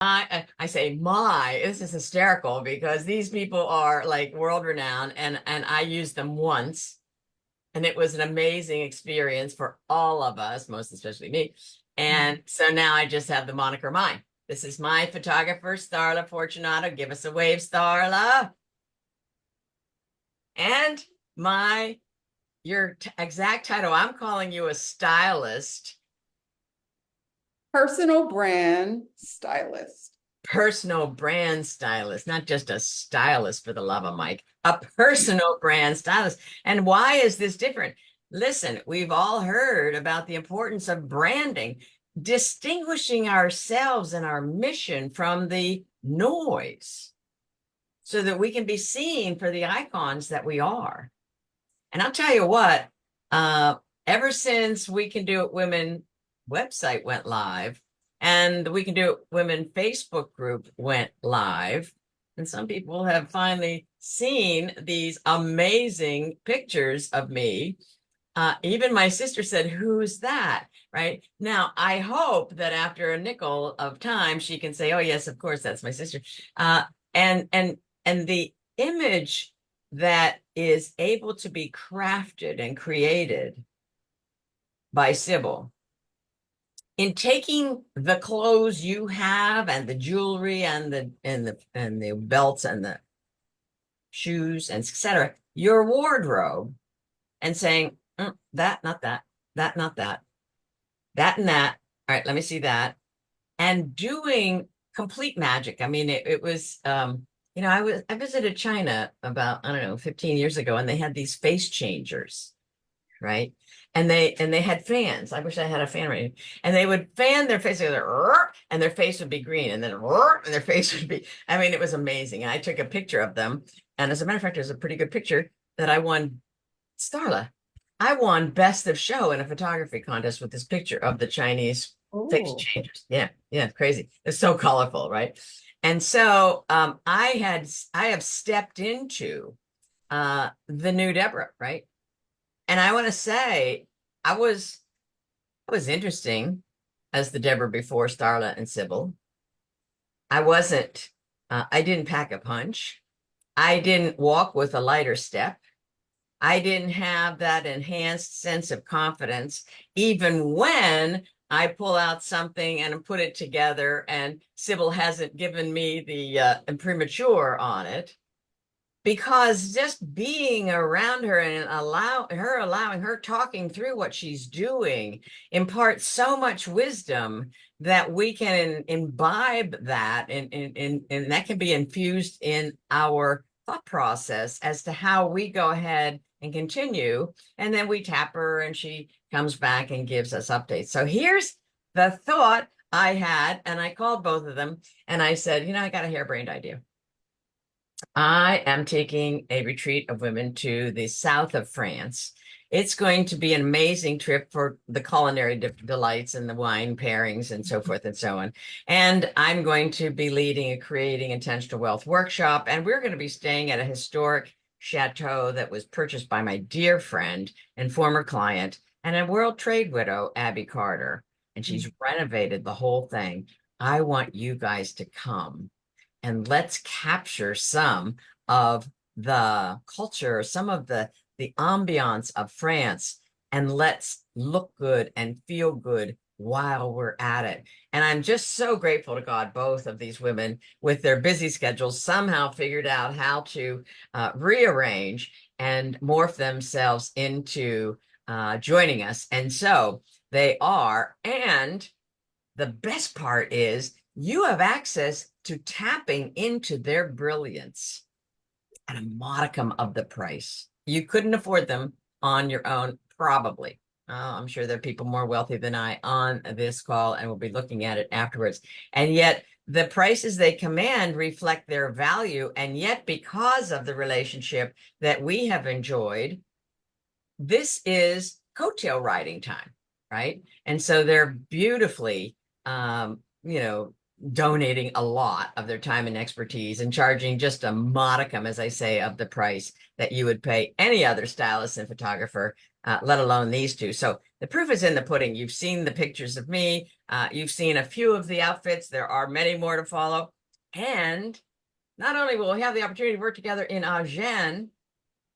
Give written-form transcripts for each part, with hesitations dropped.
I say this is hysterical because these people are like world renowned, and I used them once, and it was an amazing experience for all of us, most especially me. And so now I just have the moniker mine. This is my photographer, Starla Fortunato. Give us a wave, Starla. And my your exact title. I'm calling you a stylist. Personal brand stylist. Personal brand stylist, not just a stylist for the love of Mike, a personal brand stylist. And why is this different? Listen, we've all heard about the importance of branding, distinguishing ourselves and our mission from the noise so that we can be seen for the icons that we are. And I'll tell you what, uh, ever since We Can Do It Women website went live, and the We Can Do It Women Facebook group went live, and some people have finally seen these amazing pictures of me. Even my sister said, "Who's that?" Right now, I hope that after a nickel of time, she can say, "Oh yes, of course, that's my sister." Uh, and and and the image that is able to be crafted and created by Sybil in taking the clothes you have and the jewelry and the belts and the shoes and etc., your wardrobe, and saying, that, not that, that, not that, that and that. All right, let me see that. And doing complete magic. I mean, it was I visited China about, I don't know, 15 years ago, and they had these face changers, right? And they had fans. I wish I had a fan right now. And they would fan their face together, and their face would be green, and then and their face would be, I mean, it was amazing. And I took a picture of them. And as a matter of fact, it was a pretty good picture that I won. Starla, I won best of show in a photography contest with this picture of the Chinese face Oh, changers. Yeah, yeah, crazy. It's so colorful, right? And so I have stepped into the new Deborah, right? And I want to say I was I was interesting as the Deborah before Starla and Sybil. I wasn't I didn't pack a punch. I didn't walk with a lighter step. I didn't have that enhanced sense of confidence, even when I pull out something and put it together, and Sybil hasn't given me the imprimatur on it, because just being around her and allowing her talking through what she's doing imparts so much wisdom that we can imbibe that, and that can be infused in our thought process as to how we go ahead and continue. And then we tap her and she comes back and gives us updates. So here's the thought I had, and I called both of them and I said, I got a harebrained idea. I am taking a retreat of women to the south of France. It's going to be an amazing trip for the culinary delights and the wine pairings and so forth and so on. And I'm going to be leading a creating intentional wealth workshop. And we're going to be staying at a historic chateau that was purchased by my dear friend and former client and a World Trade widow, Abby Carter. And she's renovated the whole thing. I want you guys to come and let's capture some of the culture, some of the ambiance of France, and let's look good and feel good while we're at it. And I'm just so grateful to God, both of these women with their busy schedules somehow figured out how to rearrange and morph themselves into joining us. And so they are. And the best part is you have access to tapping into their brilliance at a modicum of the price. You couldn't afford them on your own, probably. I'm sure there are people more wealthy than I on this call, and we'll be looking at it afterwards. And yet, the prices they command reflect their value. And yet, because of the relationship that we have enjoyed, this is coattail riding time, right? And so they're beautifully, donating a lot of their time and expertise and charging just a modicum, as I say, of the price that you would pay any other stylist and photographer, let alone these two. So the proof is in the pudding. You've seen the pictures of me. You've seen a few of the outfits. There are many more to follow. And not only will we have the opportunity to work together in Agen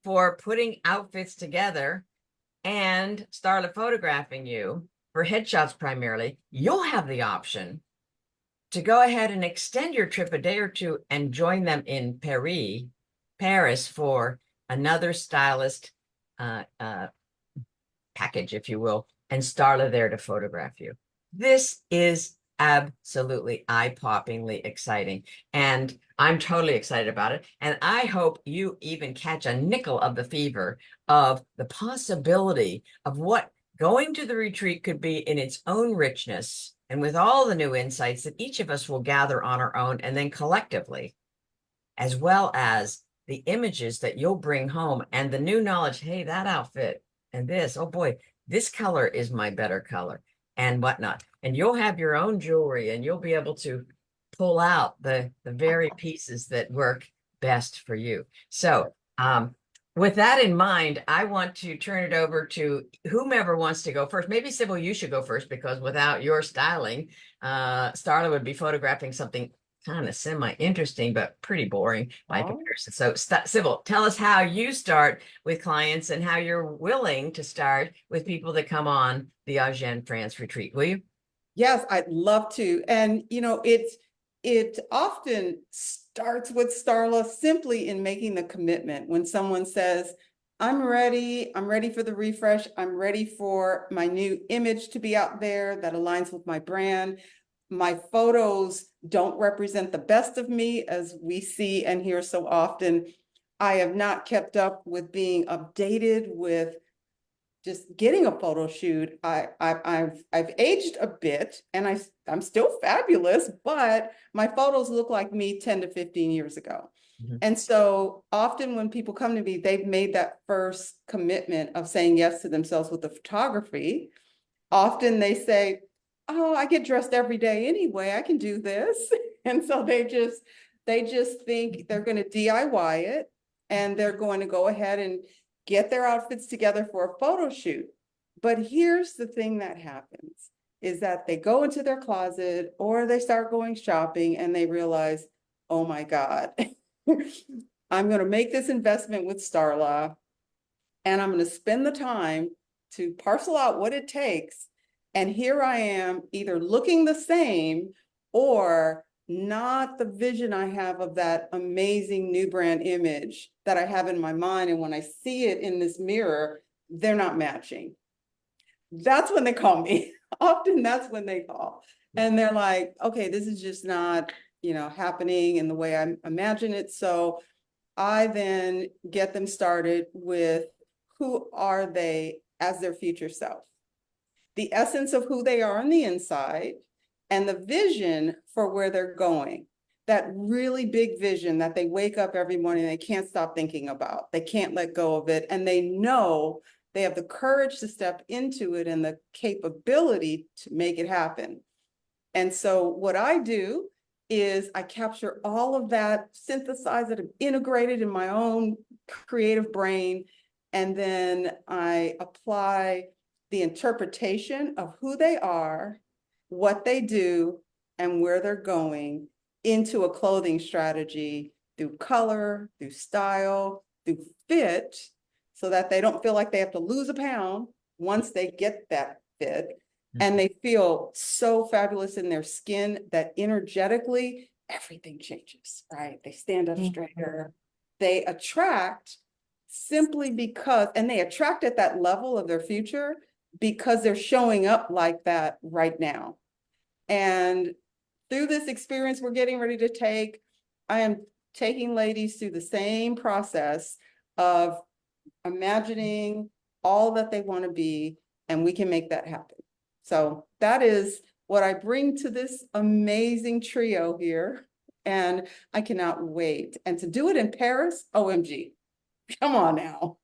for putting outfits together and Starla photographing you for headshots primarily, you'll have the option to go ahead and extend your trip a day or two and join them in Paris for another stylist package, if you will, and Starla there to photograph you. This is absolutely eye-poppingly exciting. And I'm totally excited about it. And I hope you even catch a nickel of the fever of the possibility of what going to the retreat could be in its own richness and with all the new insights that each of us will gather on our own and then collectively, as well as the images that you'll bring home and the new knowledge. Hey, that outfit and this, oh boy, this color is my better color and whatnot. And you'll have your own jewelry and you'll be able to pull out the very pieces that work best for you. So with that in mind, I want to turn it over to whomever wants to go first. Maybe Sybil, you should go first, because without your styling, Starla would be photographing something kind of semi-interesting, but pretty boring by comparison. So Sybil, tell us how you start with clients and how you're willing to start with people that come on the Agen France retreat, will you? Yes, I'd love to. And it often starts with Starla simply in making the commitment. When someone says, I'm ready for the refresh, I'm ready for my new image to be out there that aligns with my brand. My photos don't represent the best of me, as we see and hear so often. I have not kept up with being updated with just getting a photo shoot. I've aged a bit and I'm still fabulous, but my photos look like me 10 to 15 years ago. Mhm. And so often when people come to me, they've made that first commitment of saying yes to themselves with the photography. Often they say, oh, I get dressed every day anyway, I can do this. And so they just think they're going to DIY it and they're going to go ahead and get their outfits together for a photo shoot. But here's the thing that happens is that they go into their closet or they start going shopping and they realize, oh my God, I'm going to make this investment with Starla and I'm going to spend the time to parcel out what it takes. And here I am either looking the same or not the vision I have of that amazing new brand image that I have in my mind. And when I see it in this mirror, they're not matching. That's when they call me. Often that's when they call. And they're like, okay, this is just not, happening in the way I imagine it. So I then get them started with who are they as their future self, the essence of who they are on the inside, and the vision for where they're going. That really big vision that they wake up every morning, they can't stop thinking about. They can't let go of it. And they know they have the courage to step into it and the capability to make it happen. And so what I do is I capture all of that, synthesize it, integrate it in my own creative brain, and then I apply the interpretation of who they are, what they do, and where they're going into a clothing strategy through color, through style, through fit, so that they don't feel like they have to lose a pound once they get that fit. And they feel so fabulous in their skin that energetically everything changes, right? They stand up straighter. They attract simply because, and they attract at that level of their future because they're showing up like that right now. And through this experience we're getting ready to take, I am taking ladies through the same process of imagining all that they want to be, and we can make that happen. So that is what I bring to this amazing trio here. And I cannot wait. And to do it in Paris, OMG. Come on now.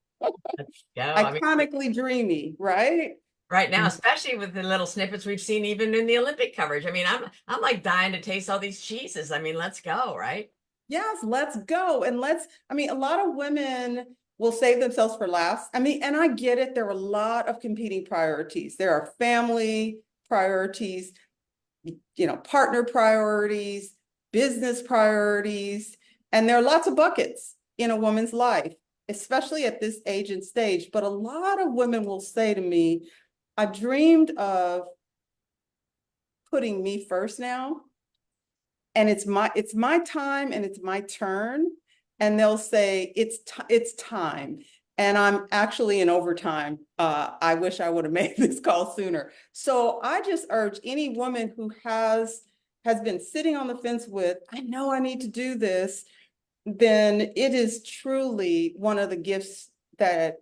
Yeah, I mean, Iconically dreamy, right? right now, especially with the little snippets we've seen even in the Olympic coverage. I mean, I'm like dying to taste all these cheeses. I mean, let's go, right? Yes, let's go. And I mean, a lot of women will save themselves for last. I mean, and I get it. There are a lot of competing priorities. There are family priorities, partner priorities, business priorities, and there are lots of buckets in a woman's life, especially at this age and stage. But a lot of women will say to me, I dreamed of putting me first now, and it's my time and it's my turn. And they'll say, it's time. And I'm actually in overtime. I wish I would have made this call sooner. So I just urge any woman who has been sitting on the fence with, I know I need to do this, then it is truly one of the gifts that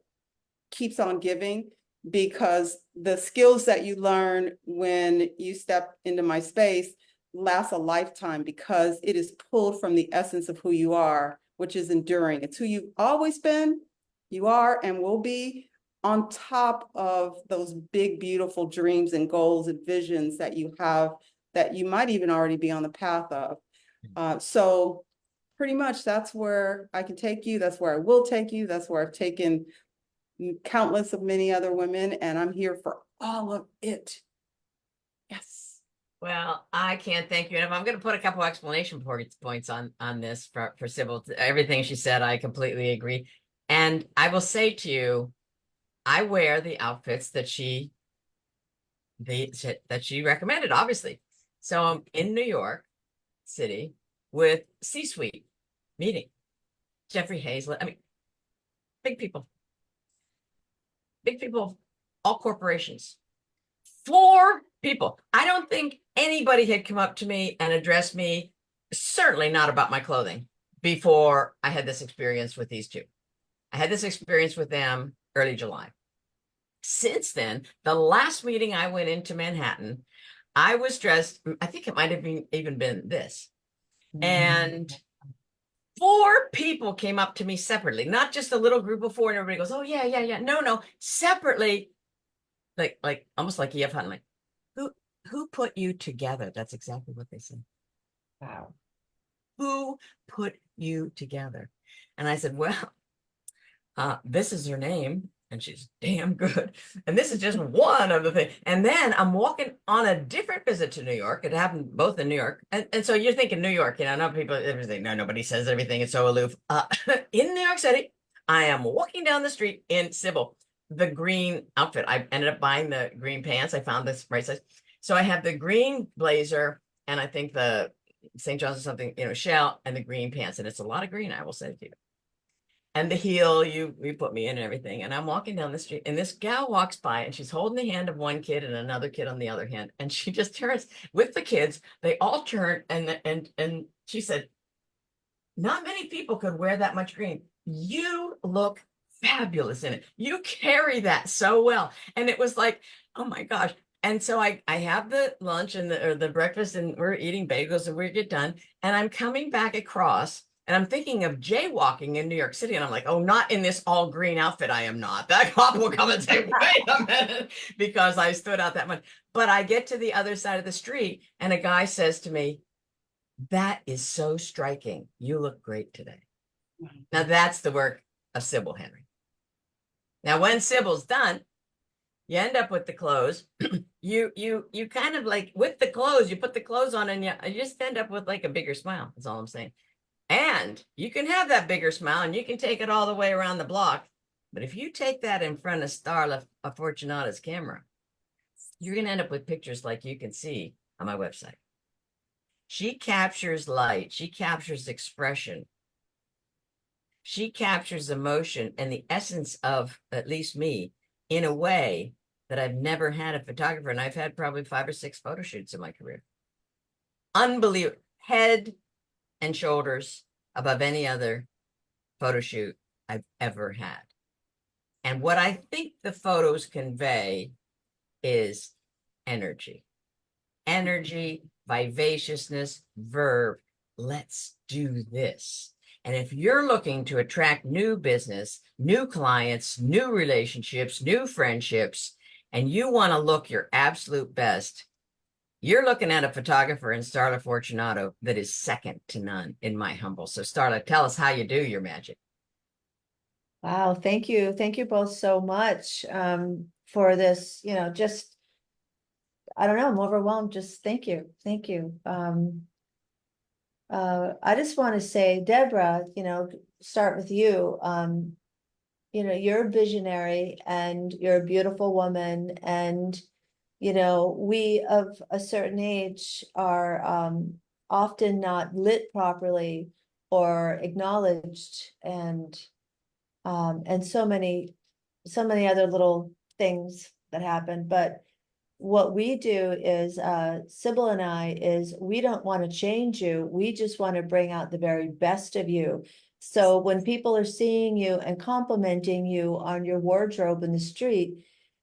keeps on giving, because the skills that you learn when you step into my space last a lifetime, because it is pulled from the essence of who you are, which is enduring. It's who you've always been, you are, and will be, on top of those big, beautiful dreams and goals and visions that you have, that you might even already be on the path of. So pretty much that's where I can take you. That's where I will take you. That's where I've taken countless of many other women, and I'm here for all of it. Yes. Well, I can't thank you enough. I'm going to put a couple explanation points on this for Sybil. Everything she said, I completely agree. And I will say to you, I wear the outfits that she recommended, obviously. So I'm in New York City with C-suite meeting. Jeffrey Hazlett. I mean, big people, all corporations. 4 people. I don't think anybody had come up to me and addressed me, certainly not about my clothing, before I had this experience with these 2. I had this experience with them early July. Since then, the last meeting I went into Manhattan, I was dressed, I think it might have even been this. And 4 people came up to me separately, not just a little group of 4 and everybody goes, oh yeah, yeah, yeah. No, separately, like almost like E.F. Huntley. Who put you together? That's exactly what they said. Wow. Who put you together? And I said, well, this is her name, and she's damn good. And this is just one of the things. And then I'm walking on a different visit to New York. It happened both in New York. And so you're thinking New York, not people, everything. No, nobody says everything. It's so aloof. In New York City, I am walking down the street in Sybil, the green outfit. I ended up buying the green pants. I found this right size. So I have the green blazer, and I think the St. John's or something, shell, and the green pants. And it's a lot of green, I will say to you. And the heel you put me in and everything. And I'm walking down the street, and this gal walks by, and she's holding the hand of one kid and another kid on the other hand. And she just turns with the kids. They all turn, and she said, not many people could wear that much green. You look fabulous in it. You carry that so well. And it was like, oh my gosh. And so I have the lunch and the breakfast, and we're eating bagels, and we get done. And I'm coming back across, and I'm thinking of jaywalking in New York City. And I'm like, oh, not in this all green outfit. I am not. That cop will come and say, wait a minute, because I stood out that much. But I get to the other side of the street, and a guy says to me, that is so striking. You look great today. Now that's the work of Sybil Henry. Now, when Sybil's done, you end up with the clothes. you kind of like, with the clothes, you put the clothes on, and you just end up with like a bigger smile. That's all I'm saying. And you can have that bigger smile, and you can take it all the way around the block. But if you take that in front of Starla Fortunato's camera, you're going to end up with pictures like you can see on my website. She captures light. She captures expression. She captures emotion and the essence of, at least me, in a way that I've never had a photographer. And I've had probably 5 or 6 photo shoots in my career. Unbelievable. Head and shoulders above any other photo shoot I've ever had. And what I think the photos convey is energy. Energy, vivaciousness, verve. Let's do this. And if you're looking to attract new business, new clients, new relationships, new friendships, and you want to look your absolute best, you're looking at a photographer in Starla Fortunato that is second to none, in my humble. So Starla, tell us how you do your magic. Wow, thank you. Thank you both so much for this, just I don't know, I'm overwhelmed. Just thank you. Thank you. I just want to say, Deborah, start with you. You're a visionary and you're a beautiful woman, and we of a certain age are often not lit properly or acknowledged, and so many other little things that happen. But what we do is, Sybil and I, is we don't want to change you. We just want to bring out the very best of you. So when people are seeing you and complimenting you on your wardrobe in the street,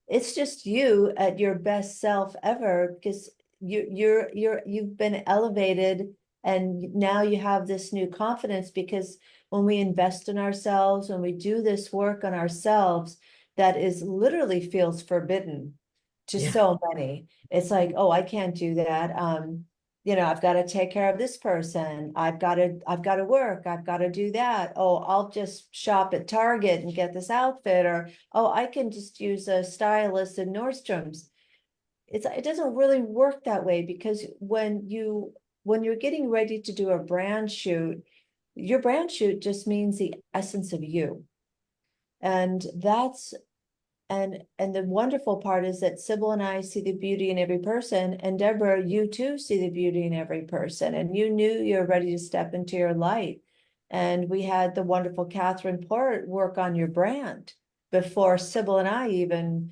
it's just you at your best self ever, because you've been elevated, and now you have this new confidence, because when we invest in ourselves, when we do this work on ourselves, that is literally feels forbidden to Yeah. so many. It's like, oh, I can't do that. I've got to take care of this person. I've got to work. I've got to do that. Oh, I'll just shop at Target and get this outfit, or oh, I can just use a stylist in Nordstrom's. It doesn't really work that way, because when you're getting ready to do a brand shoot, your brand shoot just means the essence of you. And that's and the wonderful part is that Sybil and I see the beauty in every person, and Deborah, you too see the beauty in every person, and you knew you're ready to step into your light. And we had the wonderful Catherine Port work on your brand before Sybil and I even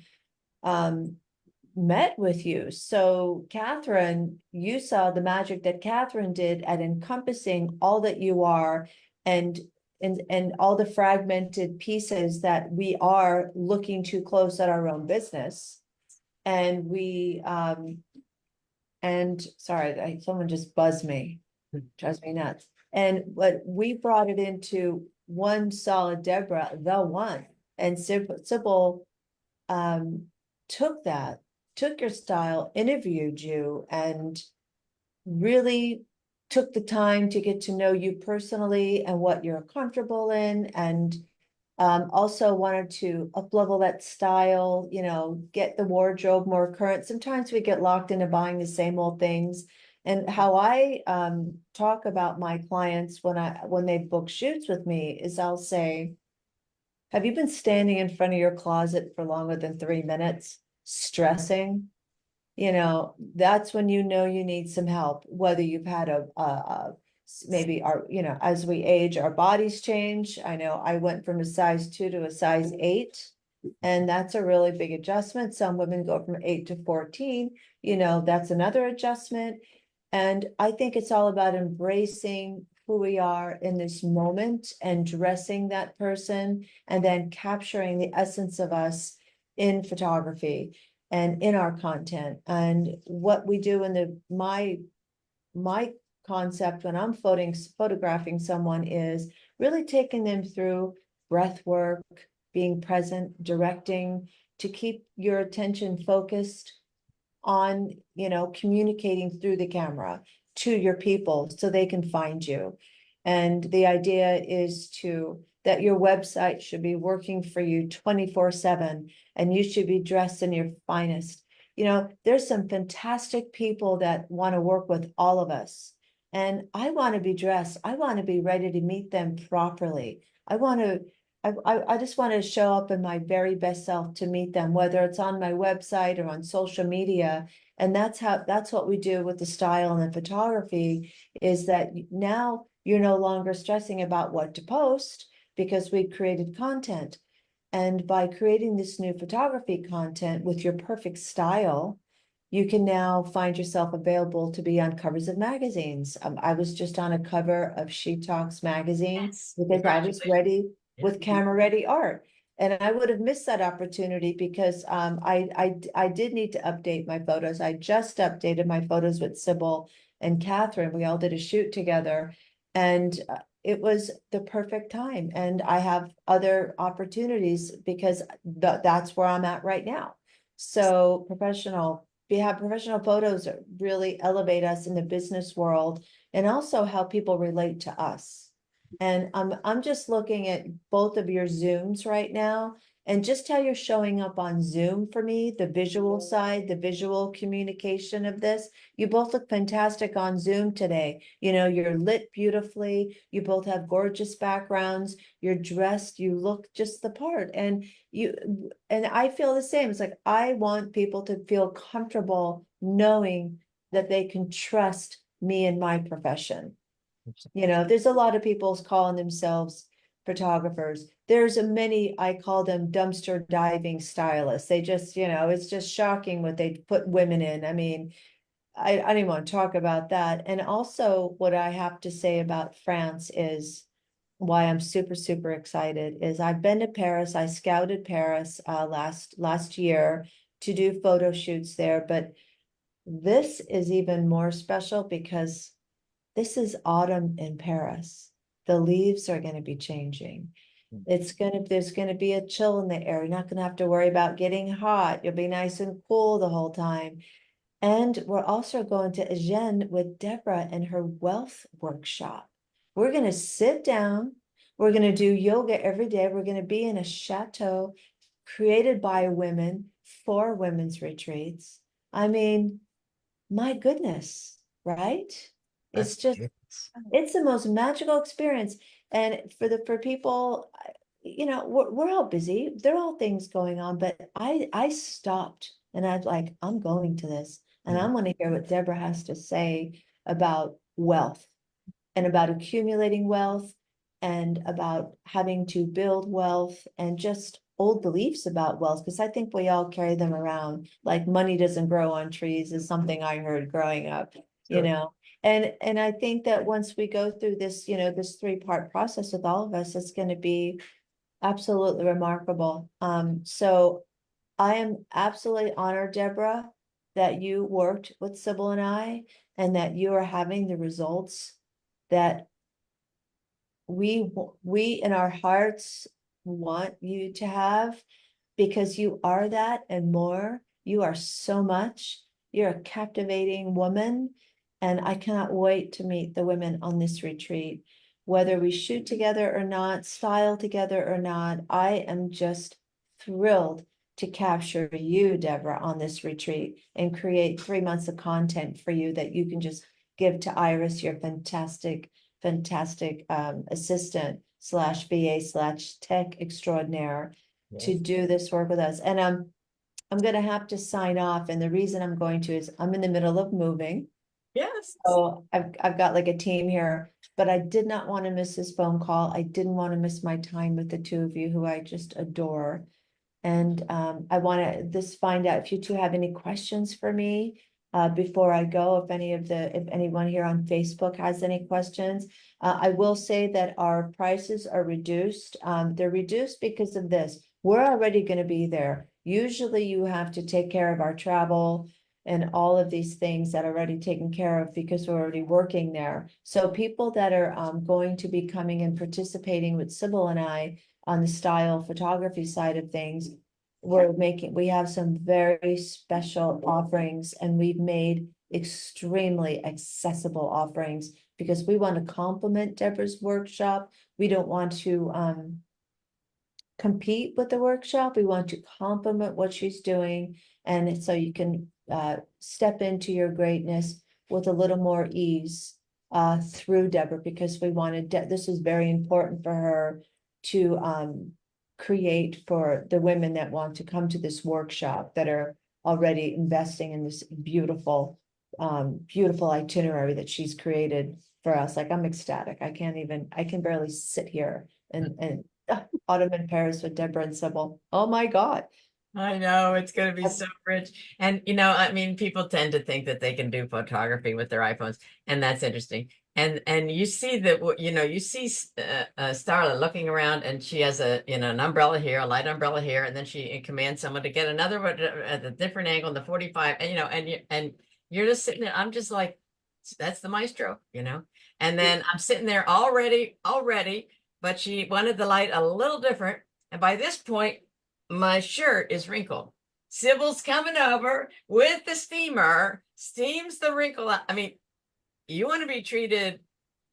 met with you. So Catherine, you saw the magic that Catherine did at encompassing all that you are, and and all the fragmented pieces that we are looking too close at our own business. And sorry, someone just buzzed me, drives me nuts. And what we brought it into one solid Deborah, the one, and Sybil took that, took your style, interviewed you, and really took the time to get to know you personally and what you're comfortable in, and also wanted to up-level that style, get the wardrobe more current. Sometimes we get locked into buying the same old things. And how I talk about my clients when they book shoots with me is, I'll say, have you been standing in front of your closet for longer than 3 minutes, stressing? That's when you know you need some help, whether you've had maybe as we age, our bodies change. I know I went from a size 2 to a size 8, and that's a really big adjustment. Some women go from 8 to 14, that's another adjustment. And I think it's all about embracing who we are in this moment and dressing that person, and then capturing the essence of us in photography and in our content. And what we do in my concept when I'm photographing someone is really taking them through breath work, being present, directing, to keep your attention focused on, communicating through the camera to your people so they can find you. And the idea is that your website should be working for you 24/7, and you should be dressed in your finest. There's some fantastic people that want to work with all of us. And I want to be dressed. I want to be ready to meet them properly. I just want to show up in my very best self to meet them, whether it's on my website or on social media. And that's what we do with the style and the photography, is that now you're no longer stressing about what to post, because we created content. And by creating this new photography content with your perfect style, you can now find yourself available to be on covers of magazines. I was just on a cover of She Talks magazine, Yes. because I was ready Yeah. with camera ready art. And I would have missed that opportunity, because I did need to update my photos. I just updated my photos with Sybil and Catherine. We all did a shoot together, and it was the perfect time. And I have other opportunities, because that's where I'm at right now. So we have professional photos that really elevate us in the business world and also how people relate to us. And I'm just looking at both of your Zooms right now and just how you're showing up on Zoom for me, the visual side, the visual communication of this. You both look fantastic on Zoom today. You know, you're lit beautifully. You both have gorgeous backgrounds. You're dressed, you look just the part. And I feel the same. It's like, I want people to feel comfortable knowing that they can trust me in my profession. You know, there's a lot of people calling themselves photographers. There's a many, I call them dumpster diving stylists. They just, you know, it's just shocking what they put women in. I mean, I don't even want to talk about that. And also what I have to say about France is why I'm super, super excited is I've been to Paris. I scouted Paris last year to do photo shoots there, but this is even more special because this is autumn in Paris. The leaves are going to be changing. There's going to be a chill in the air. You're not going to have to worry about getting hot. You'll be nice and cool the whole time. And we're also going to Agen with Deborah and her wealth workshop. We're going to sit down. We're going to do yoga every day. We're going to be in a chateau created by women for women's retreats. I mean, my goodness, right? That's It's just, beautiful. it's the most magical experience. And for people, you know, we're all busy. There are all things going on, but I stopped and I was like, I'm going to this and I'm going to hear what Deborah has to say about wealth and about accumulating wealth and about having to build wealth and just old beliefs about wealth, because I think we all carry them around, like money doesn't grow on trees is something I heard growing up, you Sure. know. And I think that once we go through this, you know, this 3-part process with all of us, it's going to be absolutely remarkable. So I am absolutely honored, Deborah, that you worked with Sybil and I, and that you are having the results that we in our hearts want you to have, because you are that and more. You are so much. You're a captivating woman. And I cannot wait to meet the women on this retreat, whether we shoot together or not, style together or not. I am just thrilled to capture you, Deborah, on this retreat and create 3 months of content for you that you can just give to Iris, your fantastic assistant slash VA slash tech extraordinaire, to Yes. do this work with us. And I'm gonna have to sign off. And the reason I'm going to is I'm in the middle of moving. Yes. So I've got like a team here, but I did not want to miss this phone call. I didn't want to miss my time with the two of you who I just adore. And I want to just find out if you two have any questions for me before I go, if anyone here on Facebook has any questions. I will say that our prices are reduced. They're reduced because of this. We're already going to be there. Usually you have to take care of our travel and all of these things that are already taken care of because we're already working there. So people that are going to be coming and participating with Sybil and I on the style photography side of things, we have some very special offerings, and we've made extremely accessible offerings because we want to complement Deborah's workshop. We don't want to compete with the workshop. We want to complement what she's doing. And so you can step into your greatness with a little more ease through Deborah, because we wanted, this is very important for her to create for the women that want to come to this workshop, that are already investing in this beautiful, beautiful itinerary that she's created for us. Like, I'm ecstatic. I can barely sit here and Autumn in Paris with Deborah and Sybil. Oh my God. I know it's going to be so rich. And, you know, I mean, people tend to think that they can do photography with their iPhones, and that's interesting. And you see that, you know, you see Starla looking around, and she has an umbrella here, a light umbrella here, and then she commands someone to get another one at a different angle in the 45, and, you know, and you're just sitting there. I'm just like, that's the maestro, you know. And then I'm sitting there already, but she wanted the light a little different. And by this point, my shirt is wrinkled. Sybil's coming over with the steamer, steams the wrinkle out. I mean, you want to be treated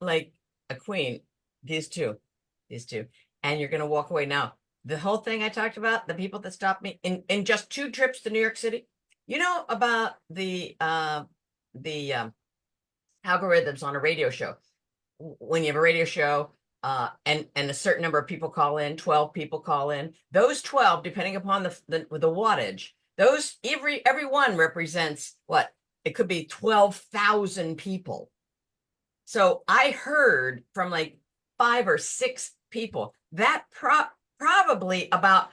like a queen. These two, and you're going to walk away. Now, the whole thing I talked about, the people that stopped me in just 2 trips to New York City, you know about the algorithms on a radio show. When you have a radio show, and a certain number of people call in, 12 people call in, those 12, depending upon the wattage, those every one represents what? It could be 12,000 people. So I heard from like 5 or 6 people that probably about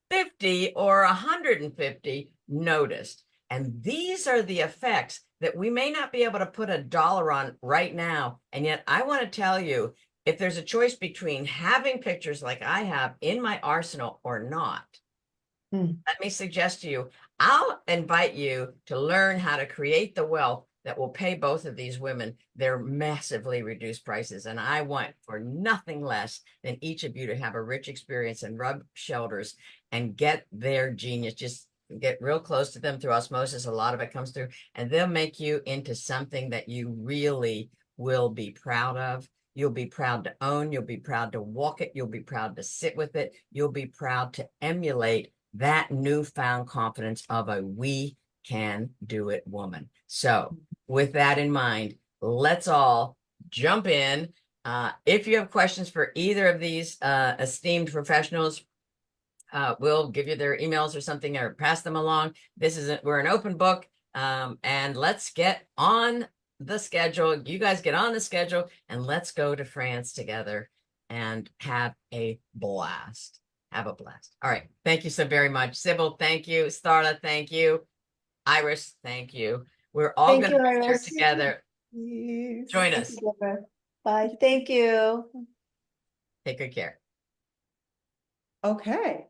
50 or 150 noticed. And these are the effects that we may not be able to put a dollar on right now. And yet I want to tell you, if there's a choice between having pictures like I have in my arsenal or not, let me suggest to you, I'll invite you to learn how to create the wealth that will pay both of these women their massively reduced prices. And I want for nothing less than each of you to have a rich experience and rub shoulders and get their genius. Just get real close to them through osmosis. A lot of it comes through, and they'll make you into something that you really will be proud of. You'll be proud to own. You'll be proud to walk it. You'll be proud to sit with it. You'll be proud to emulate that newfound confidence of a we can do it woman. So with that in mind, let's all jump in. If you have questions for either of these esteemed professionals, we'll give you their emails or something or pass them along. We're an open book, and let's get on the schedule. You guys get on the schedule and let's go to France together and have a blast. Have a blast. All right. Thank you so very much. Sybil, thank you. Starla, thank you. Iris, thank you. We're all going to be here Iris. together. Join Thank us. you, Deborah. Bye. Thank you. Take good care. Okay.